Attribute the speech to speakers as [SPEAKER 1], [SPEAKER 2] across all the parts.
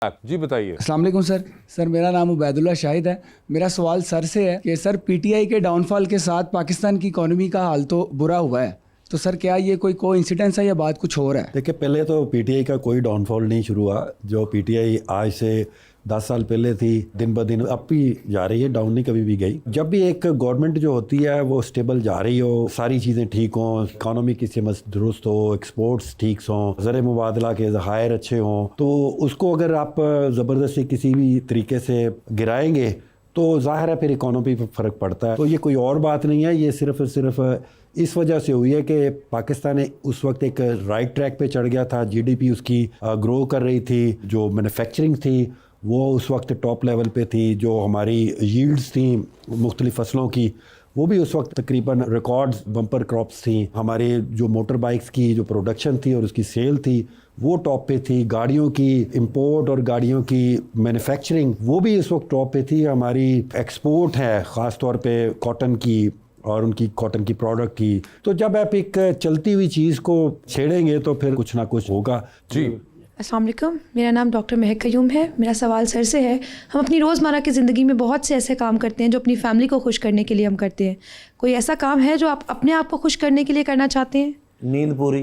[SPEAKER 1] जी बताइए।
[SPEAKER 2] अस्सलाम वालेकुम सर। सर मेरा नाम उबैदुल्ला शाहिद है। मेरा सवाल सर से है कि सर पीटीआई के डाउनफॉल के साथ पाकिस्तान की इकॉनमी का हाल तो बुरा हुआ है, तो सर क्या ये कोई कोइंसिडेंस है या बात कुछ और है?
[SPEAKER 3] देखिए, पहले तो पीटीआई का कोई डाउनफॉल नहीं शुरू हुआ। जो पीटीआई आज से 10 साल पहले थी, दिन ब दिन अब भी जा रही है, डाउन नहीं कभी भी गई। जब भी एक गवर्नमेंट जो होती है वो स्टेबल जा रही हो, सारी चीज़ें ठीक हों, इकॉनमी की समझ दुरुस्त हो, एक्सपोर्ट्स ठीक हों, ज़र मुबादला के ज़खायर अच्छे हों, तो उसको अगर आप ज़बरदस्ती किसी भी तरीके से गिराएंगे तो ज़ाहिर है फिर इकॉनमी पर फ़र्क पड़ता है। तो ये कोई और बात नहीं है, ये सिर्फ इस वजह से हुई है कि पाकिस्तान ने उस वक्त एक राइट ट्रैक पे चढ़ गया था। जीडीपी उसकी ग्रो कर रही थी, जो मैन्युफैक्चरिंग थी वो उस वक्त टॉप लेवल पे थी, जो हमारी यील्ड्स थी मुख्तलिफ फसलों की वो भी उस वक्त तकरीबन रिकॉर्ड्स बम्पर क्रॉप्स थी। हमारे जो मोटर बाइक्स की जो प्रोडक्शन थी और उसकी सेल थी वो टॉप पे थी। गाड़ियों की इंपोर्ट और गाड़ियों की मैन्युफैक्चरिंग वो भी इस वक्त टॉप पे थी। हमारी एक्सपोर्ट है ख़ास तौर पे कॉटन की और उनकी कॉटन की प्रोडक्ट की। तो जब आप एक चलती हुई चीज़ को छेड़ेंगे तो फिर कुछ ना कुछ होगा।
[SPEAKER 1] जी
[SPEAKER 4] अस्सलाम वालेकुम, मेरा नाम डॉक्टर महक कयूम है। मेरा सवाल सर से है, हम अपनी रोज़मर्रा की ज़िंदगी में बहुत से ऐसे काम करते हैं जो अपनी फैमिली को खुश करने के लिए हम करते हैं। कोई ऐसा काम है जो आप अपने आप को खुश करने के लिए करना चाहते हैं?
[SPEAKER 5] नींद पूरी।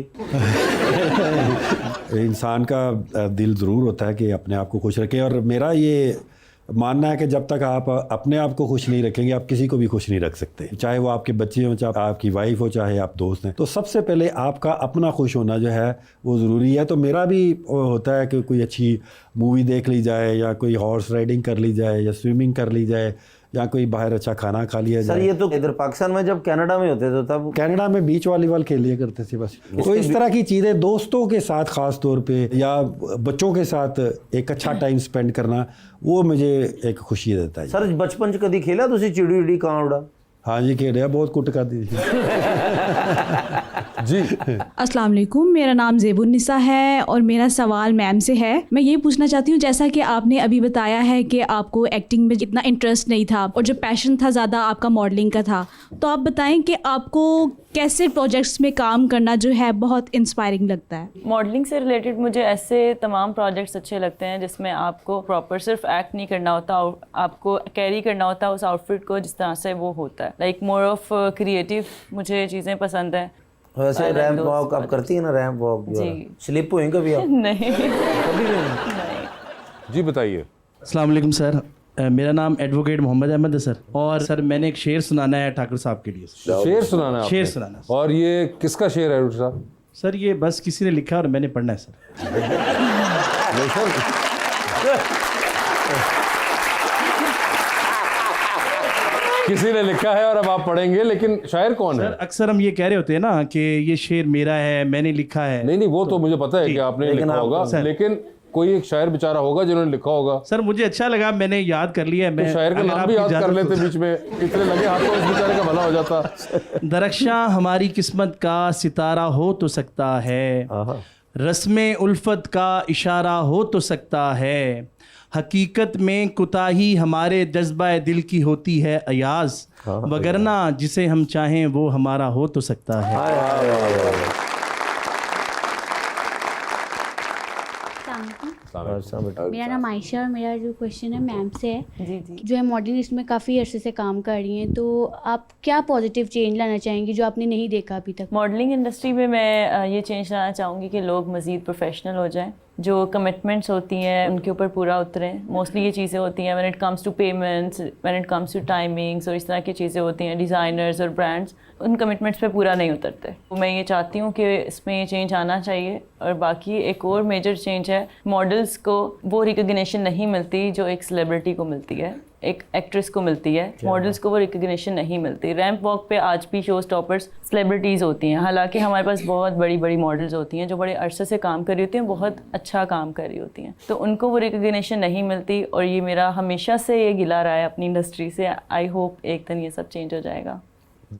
[SPEAKER 3] इंसान का दिल ज़रूर होता है कि अपने आप को खुश रखे, और मेरा ये मानना है कि जब तक आप अपने आप को खुश नहीं रखेंगे आप किसी को भी खुश नहीं रख सकते, चाहे वो आपके बच्चे हों, चाहे आपकी वाइफ हो, चाहे आप दोस्त हैं। तो सबसे पहले आपका अपना खुश होना जो है वो ज़रूरी है। तो मेरा भी होता है कि कोई अच्छी मूवी देख ली जाए, या कोई हॉर्स राइडिंग कर ली जाए, या स्विमिंग कर ली जाए, या कोई बाहर अच्छा खाना खा लिया जाए।
[SPEAKER 5] सर ये तो इधर पाकिस्तान में जब कनाडा में होते थे तब
[SPEAKER 3] कनाडा में बीच वॉलीबॉल खेल लिया करते थे बस। तो इस तरह की चीज़ें दोस्तों के साथ ख़ास तौर पे या बच्चों के साथ एक अच्छा टाइम स्पेंड करना वो मुझे एक खुशी देता है।
[SPEAKER 5] सर बचपन च कभी खेला तुसी चिड़ी उड़ी कां उड़ा?
[SPEAKER 3] हाँ जी, खेल रहा, बहुत कुट कर दी
[SPEAKER 1] जी।
[SPEAKER 6] अस्सलाम वालेकुम, मेरा नाम ज़ेबुन्निसा है और मेरा सवाल मैम से है। मैं ये पूछना चाहती हूँ, जैसा कि आपने अभी बताया है कि आपको एक्टिंग में इतना इंटरेस्ट नहीं था और जो पैशन था ज़्यादा आपका मॉडलिंग का था, तो आप बताएं कि आपको कैसे प्रोजेक्ट्स में काम करना जो है बहुत इंस्पायरिंग लगता है?
[SPEAKER 7] मॉडलिंग से रिलेटेड मुझे ऐसे तमाम प्रोजेक्ट्स अच्छे लगते हैं जिसमें आपको प्रॉपर सिर्फ एक्ट नहीं करना होता, आपको कैरी करना होता है उस आउटफिट को जिस तरह से वो होता है। लाइक मोर ऑफ क्रिएटिव मुझे चीज़ें पसंद हैं।
[SPEAKER 5] वैसे रैंप वॉक आप करती है ना, रैंप वॉक
[SPEAKER 7] जी।
[SPEAKER 5] स्लिप हुई कभी आप?
[SPEAKER 7] नहीं
[SPEAKER 5] कभी भी नहीं?
[SPEAKER 7] नहीं।
[SPEAKER 1] जी बताइए।
[SPEAKER 8] अस्सलाम वालेकुम सर, मेरा नाम एडवोकेट मोहम्मद अहमद है सर, और सर मैंने एक शेर सुनाना है ठाकुर साहब के लिए।
[SPEAKER 1] शेर सुनाना है
[SPEAKER 8] शेर
[SPEAKER 1] आपने?
[SPEAKER 8] सुनाना है।
[SPEAKER 1] और ये किसका शेर है डॉक्टर साहब?
[SPEAKER 8] सर ये बस किसी ने लिखा और मैंने पढ़ना है सर।
[SPEAKER 1] नहीं सर, किसी ने लिखा है और अब आप पढ़ेंगे, लेकिन शायर कौन है?
[SPEAKER 8] सर अक्सर हम ये कह रहे होते हैं ना कि ये शेर मेरा है, मैंने लिखा है।
[SPEAKER 1] नहीं नहीं, वो तो मुझे पता है कि आपने लिखा होगा, लेकिन कोई एक शायर बेचारा होगा जिन्होंने लिखा होगा।
[SPEAKER 8] सर मुझे अच्छा लगा, मैंने याद कर लिया है। मैं
[SPEAKER 1] शायर का नाम भी याद कर लेते बीच में, इतने लगे हाथों इस बेचारे का भला हो जाता।
[SPEAKER 8] दरख्शां हमारी किस्मत का सितारा हो तो सकता है, रस्मे उल्फत का इशारा हो तो सकता है, हकीकत में कुताही हमारे जज्बा दिल की होती है अयाज, वगरना जिसे हम चाहें वो हमारा हो तो सकता है।
[SPEAKER 9] मेरा नाम आयशा और मेरा जो क्वेश्चन है मैम से है।
[SPEAKER 7] जी जी।
[SPEAKER 9] जो है मॉडलिंग इसमें काफ़ी अरसे से काम कर रही हैं, तो आप क्या पॉजिटिव चेंज लाना चाहेंगी जो आपने नहीं देखा अभी तक?
[SPEAKER 7] मॉडलिंग इंडस्ट्री में मैं ये चेंज लाना चाहूँगी कि लोग मज़ीद प्रोफेशनल हो जाएं, जो कमिटमेंट्स होती हैं उनके ऊपर पूरा उतरें। मोस्टली ये चीज़ें होती हैं when it comes to payments, when it comes to timings और इस तरह की चीज़ें होती हैं। डिज़ाइनर्स और ब्रांड्स उन कमिटमेंट्स पे पूरा नहीं उतरते। तो मैं ये चाहती हूँ कि इसमें ये चेंज आना चाहिए। और बाकी एक और मेजर चेंज है, मॉडल्स को वो रिकग्निशन नहीं मिलती जो एक सेलिब्रिटी को मिलती है, एक एक्ट्रेस को मिलती है। मॉडल्स को वो रिकग्निशन नहीं मिलती। रैंप वॉक पे आज भी शो स्टॉपर्स सेलिब्रिटीज़ होती हैं, हालांकि हमारे पास बहुत बड़ी बड़ी मॉडल्स होती हैं जो बड़े अरसे से काम कर रही होती हैं, बहुत अच्छा काम कर रही होती हैं, तो उनको वो रिकग्निशन नहीं मिलती। और ये मेरा हमेशा से ये गिला रहा है अपनी इंडस्ट्री से। आई होप एक दिन ये सब चेंज हो जाएगा।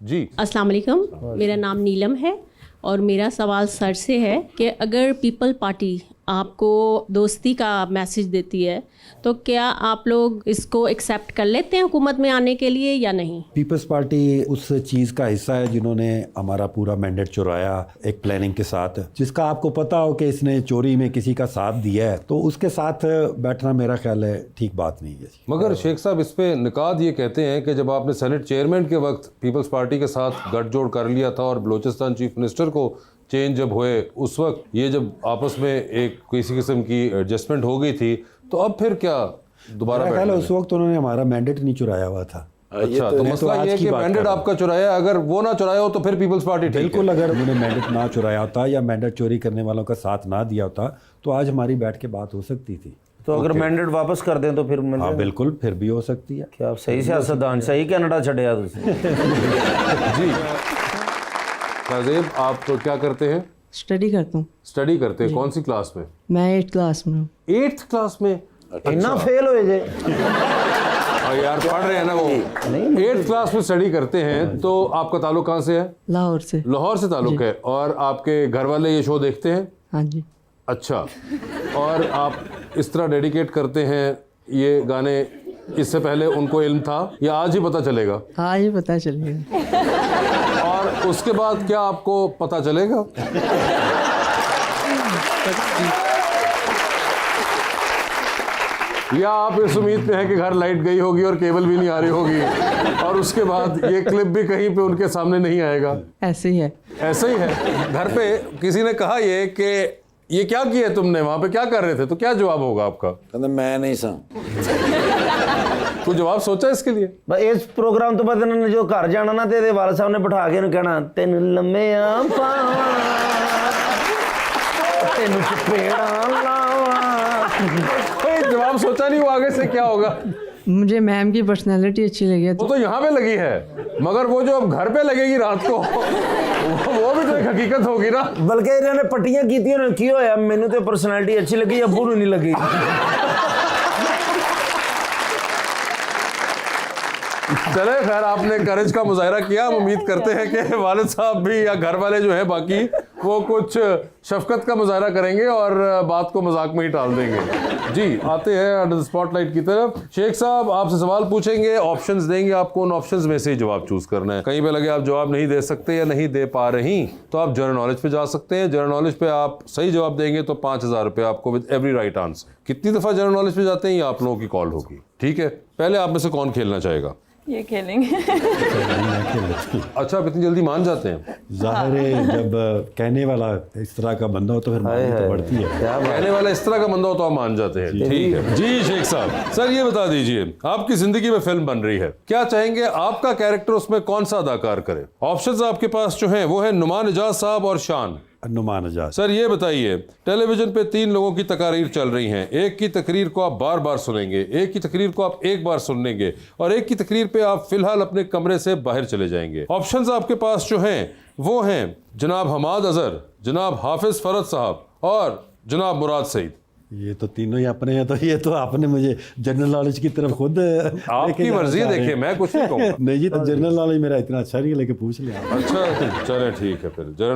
[SPEAKER 1] जी।
[SPEAKER 10] अस्सलाम वालेकुम, मेरा नाम नीलम है और मेरा सवाल सर से है कि अगर पीपल पार्टी आपको दोस्ती का मैसेज देती है, तो क्या आप लोग इसको एक्सेप्ट कर लेते हैं हुकूमत में आने के लिए या नहीं?
[SPEAKER 3] पीपल्स पार्टी उस चीज़ का हिस्सा है जिन्होंने हमारा पूरा मैंडेट चुराया एक प्लानिंग के साथ, जिसका आपको पता हो कि इसने चोरी में किसी का साथ दिया है, तो उसके साथ बैठना मेरा ख्याल है ठीक बात नहीं है।
[SPEAKER 1] मगर शेख साहब इस पे निकात ये कहते हैं कि जब आपने सेनेट चेयरमैन के वक्त पीपल्स पार्टी के साथ गठजोड़ कर लिया था और बलूचिस्तान चीफ मिनिस्टर को चेंज जब हुए, उस वक्त ये जब आपस में एक किसी किस्म की एडजस्टमेंट हो गई थी, तो अब फिर क्या दोबारा
[SPEAKER 3] मेरा ख्याल है उस वक्त उन्होंने हमारा मैंडेट नहीं चुराया हुआ था।
[SPEAKER 1] अच्छा, तो मसला ये है कि मैंडेट आपका चुराया, अगर वो ना चुराया हो तो फिर पीपल्स पार्टी
[SPEAKER 3] बिल्कुल, अगर उन्होंने मैंडेट ना चुराया होता या मैंडेट चोरी करने वालों का साथ ना दिया होता तो आज हमारी बैठ के बात हो सकती थी।
[SPEAKER 5] तो अगर मैंडेट वापस कर दें तो फिर
[SPEAKER 3] हाँ बिल्कुल, फिर भी हो सकती है।
[SPEAKER 5] क्या आप सही सियासतदान, सही कनाडा छड़िया
[SPEAKER 1] जी राजेब, आप तो क्या करते हैं?
[SPEAKER 11] स्टडी करता हूँ।
[SPEAKER 1] स्टडी करते हैं, कौन सी क्लास में?
[SPEAKER 11] मैं 8th क्लास में हूँ।
[SPEAKER 1] 8th क्लास में?
[SPEAKER 5] इतना फेल हो जे
[SPEAKER 1] यार पढ़ रहे हैं ना वो। 8th क्लास में स्टडी करते हैं, तो आपका ताल्लुक कहाँ से है?
[SPEAKER 11] लाहौर से।
[SPEAKER 1] लाहौर से ताल्लुक है। और आपके घर वाले ये शो देखते हैं?
[SPEAKER 11] हाँ जी।
[SPEAKER 1] अच्छा, और आप इस तरह डेडिकेट करते हैं ये गाने, इससे पहले उनको इल्म था या आज ही पता चलेगा?
[SPEAKER 11] हाँ, ये पता चलेगा।
[SPEAKER 1] और उसके बाद क्या आपको पता चलेगा? या आप इस उम्मीद पे हैं कि घर लाइट गई होगी और केबल भी नहीं आ रही होगी और उसके बाद ये क्लिप भी कहीं पे उनके सामने नहीं आएगा?
[SPEAKER 11] ऐसे ही है।
[SPEAKER 1] ऐसे ही है। घर पे किसी ने कहा ये कि ये क्या किया तुमने, वहां पे क्या कर रहे थे, तो क्या जवाब होगा आपका?
[SPEAKER 12] कहते मैं नहीं सा।
[SPEAKER 1] कोई जवाब सोचा इसके लिए?
[SPEAKER 5] इस प्रोग्राम तो बाद इन्होंने जो घर जाना ना, तेरे वाले साहब ने बिठा के कहना तेन लम्बे तेन चपेड़ा लावा।
[SPEAKER 1] कोई जवाब सोचा नहीं वो आगे से क्या होगा?
[SPEAKER 11] मुझे मैम की पर्सनैलिटी अच्छी लगी।
[SPEAKER 1] वो तो यहाँ पे लगी है, मगर वो जो अब घर पे लगेगी रात को वो भी तो एक हकीकत होगी ना।
[SPEAKER 5] बल्कि इन्होंने पट्टियां की थी, की होया मैनू तो पर्सनैलिटी अच्छी लगी, अब्बू नूं नहीं लगी।
[SPEAKER 1] चले खैर, आपने करेज का मुजाहरा किया। हम उम्मीद करते हैं कि वालिद साहब भी या घर वाले जो है बाकी वो कुछ शफकत का मुजाहरा करेंगे और बात को मजाक में ही टाल देंगे। जी, आते हैं अंडर द स्पॉटलाइट की तरफ। शेख साहब आपसे सवाल पूछेंगे, ऑप्शंस देंगे आपको, उन ऑप्शंस में से ही जवाब चूज करना है। कहीं पे लगे आप जवाब नहीं दे सकते या नहीं दे पा रही तो आप जनरल नॉलेज पे जा सकते हैं। जनरल नॉलेज पे आप सही जवाब देंगे तो 5000 रुपये आपको विद एवरी राइट आंसर। कितनी दफा जनरल नॉलेज पे जाते हैं ये आप लोगों की कॉल होगी, ठीक है? पहले आप में से कौन खेलना चाहेगा?
[SPEAKER 7] ये खेलेंगे।
[SPEAKER 1] अच्छा, आप इतनी जल्दी मान जाते हैं?
[SPEAKER 3] जाहिर है, जब कहने वाला इस तरह का बंदा हो तो फिर माननी तो बढ़ती है।
[SPEAKER 1] कहने वाला इस तरह का बंदा हो तो आप मान जाते हैं, ठीक है। जी शेख साहब, सर ये बता दीजिए, आपकी जिंदगी में फिल्म बन रही है, क्या चाहेंगे आपका कैरेक्टर उसमें कौन सा अदाकार करे? ऑप्शंस आपके पास जो हैं वो है नुमान इजाज साहब और शान।
[SPEAKER 3] नुमान इजाज।
[SPEAKER 1] सर ये बताइए, टेलीविजन पे 3 लोगों की तकारीर चल रही हैं। एक की तकरीर को आप बार बार सुनेंगे, एक की तकरीर को आप एक बार सुन लेंगे और एक की तकरीर पे आप फिलहाल अपने कमरे से बाहर चले जाएंगे। ऑप्शंस आपके पास जो हैं वो हैं जनाब हमाद अजहर, जनाब हाफिज फरद साहब और जनाब मुराद सईद।
[SPEAKER 3] ये तो तीनों ही अपने हैं, तो ये तो आपने मुझे जनरल नॉलेज की तरफ खुद
[SPEAKER 1] आपकी मर्जी है, देखिए मैं कुछ नहीं कहूँगा।
[SPEAKER 3] नहीं जी, तो जनरल नॉलेज मेरा इतना अच्छा नहीं है, लेकिन पूछ लिया।
[SPEAKER 1] अच्छा चले ठीक है, फिर जनरल